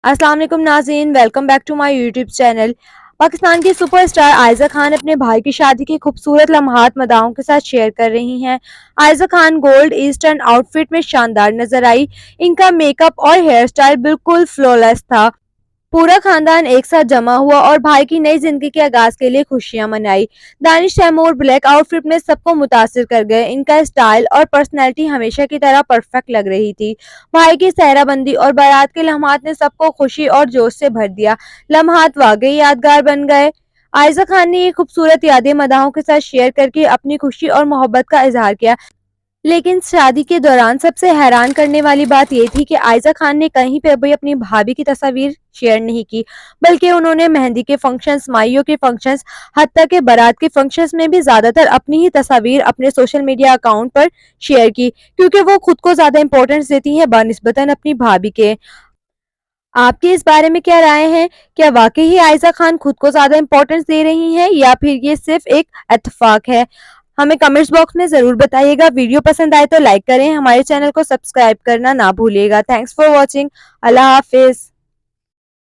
अस्सलाम वालेकुम नाज़रीन, welcome back to my YouTube channel. Pakistan की सुपरस्टार आयज़ा खान अपने भाई की शादी के खूबसूरत लम्हात मदाहों के साथ शेयर कर रही हैं। Aiza Khan gold eastern outfit में शानदार नजर आई। इनका मेकअप और हेयर स्टाइल बिल्कुल फ्लॉलेस था। पूरा खानदान एक साथ जमा हुआ और भाई की नई जिंदगी के आगाज के लिए खुशियां मनाई। दानिश तैमूर ब्लैक आउटफिट में सबको मुतासिर कर गए। इनका स्टाइल और पर्सनैलिटी हमेशा की तरह परफेक्ट लग रही थी। भाई की सेहराबंदी और बारात के लम्हात ने सबको खुशी और जोश से भर दिया। लम्हात वाकई यादगार बन गए। आयजा खान ने ये खूबसूरत यादें मदाहों के साथ शेयर करके अपनी खुशी और मोहब्बत का इजहार किया। लेकिन शादी के दौरान सबसे हैरान करने वाली बात ये थी कि आयजा खान ने कहीं पे भी अपनी भाभी की तस्वीर शेयर नहीं की, बल्कि उन्होंने मेहंदी के फंक्शंस, माइयों के फंक्शंस, हत्ता के बारात के फंक्शंस में भी ज्यादातर अपनी ही तस्वीर अपने सोशल मीडिया अकाउंट पर शेयर की, क्योंकि वो खुद को ज्यादा इंपॉर्टेंस देती हैं बनिस्बतन अपनी भाभी के। आपकी इस बारे में क्या राय है? क्या वाकई ही आयजा खान खुद को ज्यादा इंपॉर्टेंस दे रही हैं या फिर ये सिर्फ एक इत्तेफाक है? हमें कमेंट्स बॉक्स में जरूर बताइएगा। वीडियो पसंद आए तो लाइक करें, हमारे चैनल को सब्सक्राइब करना ना भूलिएगा। Thanks for watching. Allah Hafiz.